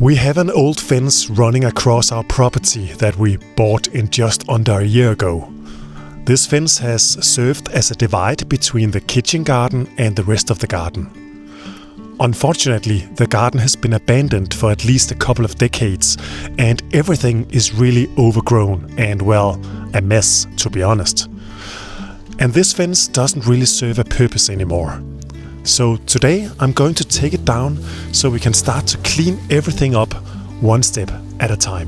We have an old fence running across our property that we bought in just under a year ago. This fence has served as a divide between the kitchen garden and the rest of the garden. Unfortunately, the garden has been abandoned for at least a couple of decades, and everything is really overgrown and, well, a mess, to be honest. And this fence doesn't really serve a purpose anymore. So today I'm going to take it down so we can start to clean everything up one step at a time.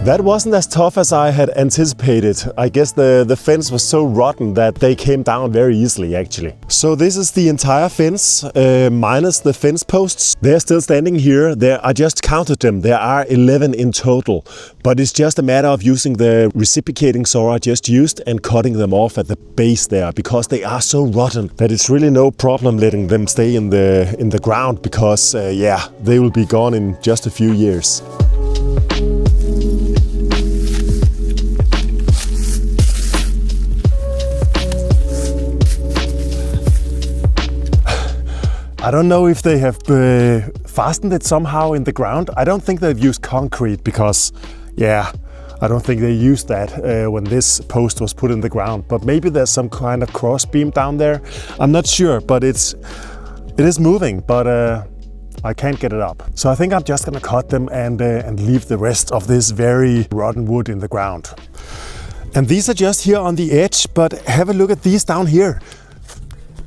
That wasn't as tough as I had anticipated. I guess the fence was so rotten that they came down very easily, actually. So this is the entire fence, minus the fence posts. They're still standing here. I just counted them. There are 11 in total. But it's just a matter of using the reciprocating saw I just used and cutting them off at the base there, because they are so rotten that it's really no problem letting them stay in the ground, because yeah, they will be gone in just a few years. I don't know if they have fastened it somehow in the ground. I don't think they've used concrete because, yeah, I don't think they used that when this post was put in the ground. But maybe there's some kind of cross beam down there. I'm not sure, but it is moving, but I can't get it up. So I think I'm just gonna cut them and leave the rest of this very rotten wood in the ground. And these are just here on the edge, but have a look at these down here.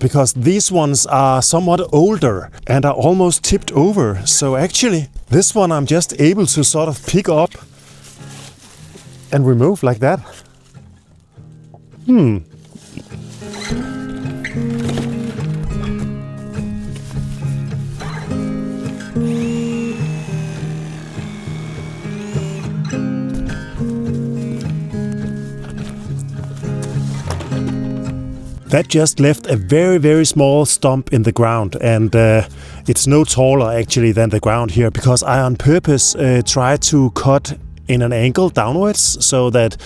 Because these ones are somewhat older and are almost tipped over. So actually, this one I'm just able to sort of pick up and remove like that. That just left a very, very small stump in the ground, and it's no taller actually than the ground here, because I on purpose tried to cut in an angle downwards so that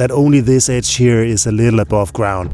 only this edge here is a little above ground.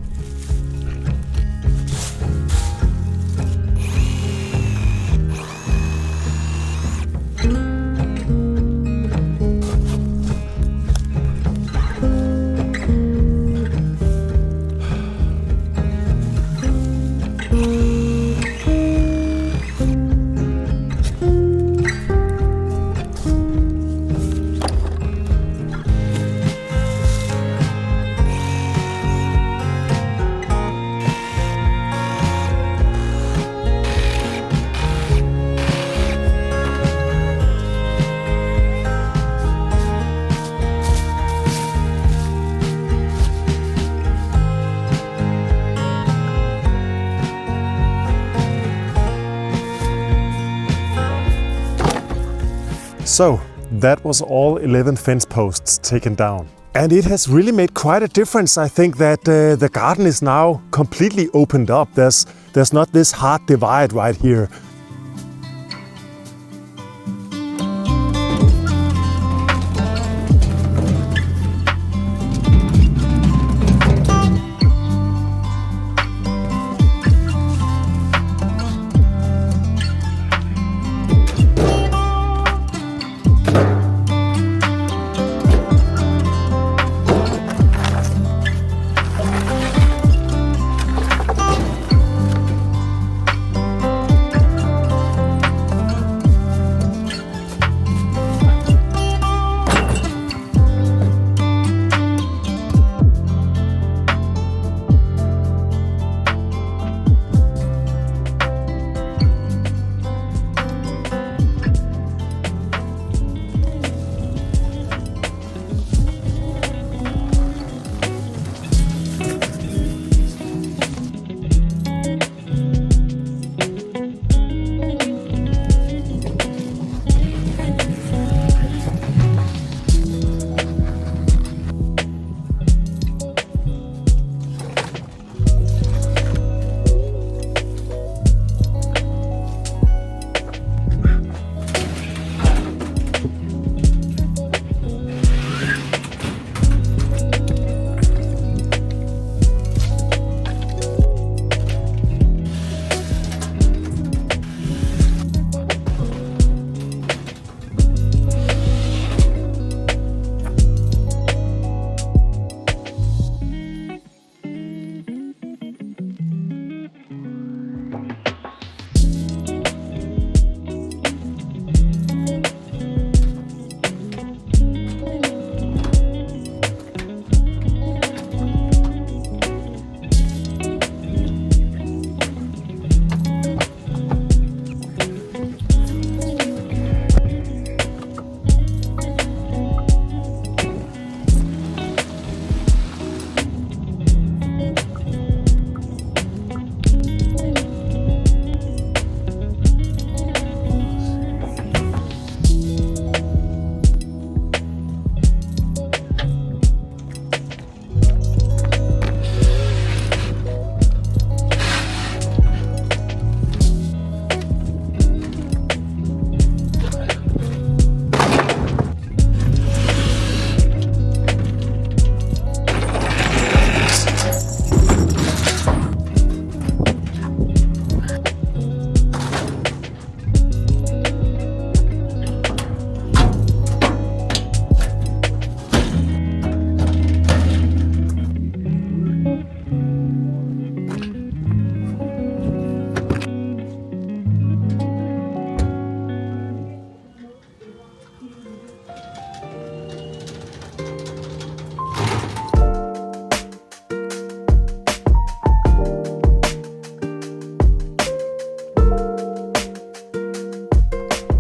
So that was all 11 fence posts taken down. And it has really made quite a difference. I think that the garden is now completely opened up. There's not this hard divide right here.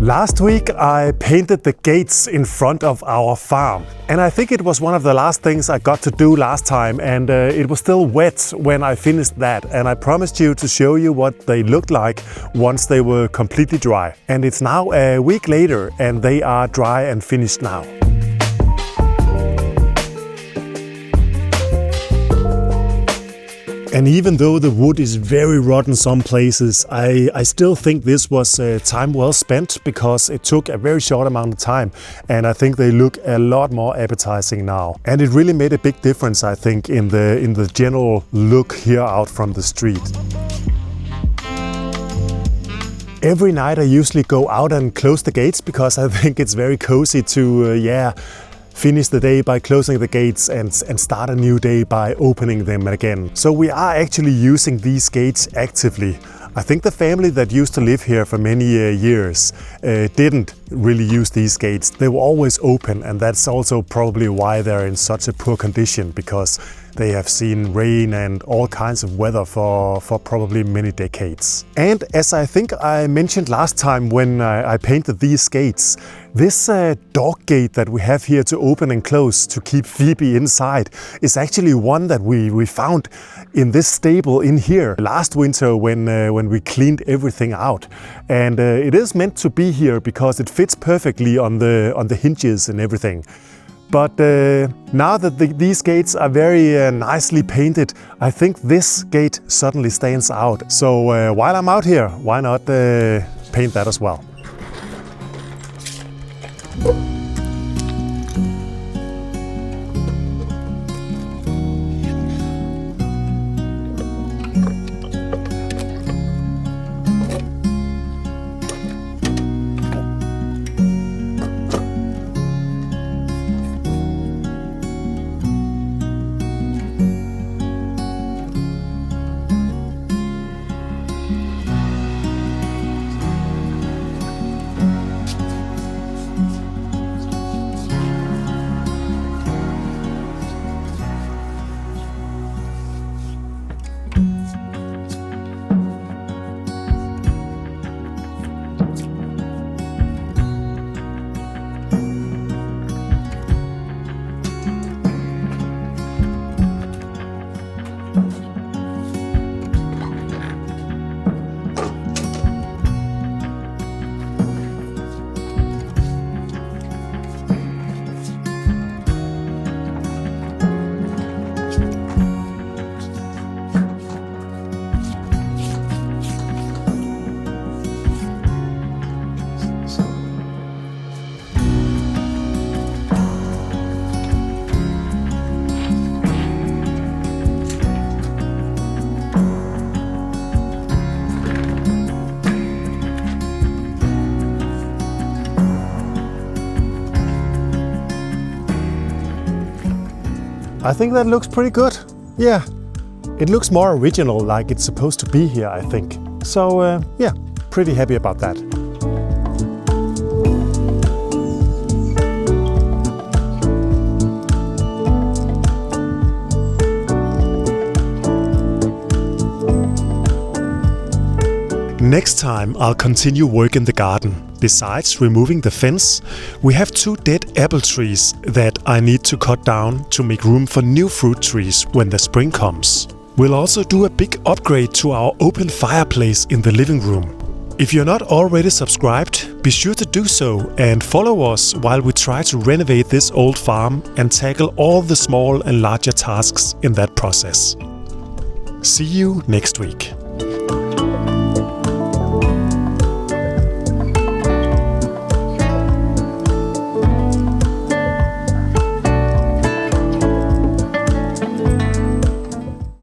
Last week I painted the gates in front of our farm, and I think it was one of the last things I got to do last time, and it was still wet when I finished that, and I promised you to show you what they looked like once they were completely dry. And it's now a week later and they are dry and finished now. And even though the wood is very rotten some places, I still think this was time well spent, because it took a very short amount of time, and I think they look a lot more appetizing now. And it really made a big difference, I think, in the general look here out from the street. Every night I usually go out and close the gates, because I think it's very cozy to finish the day by closing the gates and start a new day by opening them again. So we are actually using these gates actively. I think the family that used to live here for many years didn't really use these gates. They were always open, and that's also probably why they're in such a poor condition, because they have seen rain and all kinds of weather for probably many decades. And as I think I mentioned last time when I painted these gates, this dog gate that we have here to open and close to keep Phoebe inside is actually one that we found in this stable in here last winter when when we cleaned everything out. And it is meant to be here because it fits perfectly on the hinges and everything. But now that these gates are very nicely painted, I think this gate suddenly stands out. So while I'm out here, why not paint that as well? I think that looks pretty good. Yeah, it looks more original, like it's supposed to be here, I think. So yeah, pretty happy about that. Next time I'll continue work in the garden. Besides removing the fence, we have 2 dead apple trees that I need to cut down to make room for new fruit trees when the spring comes. We'll also do a big upgrade to our open fireplace in the living room. If you're not already subscribed, be sure to do so and follow us while we try to renovate this old farm and tackle all the small and larger tasks in that process. See you next week.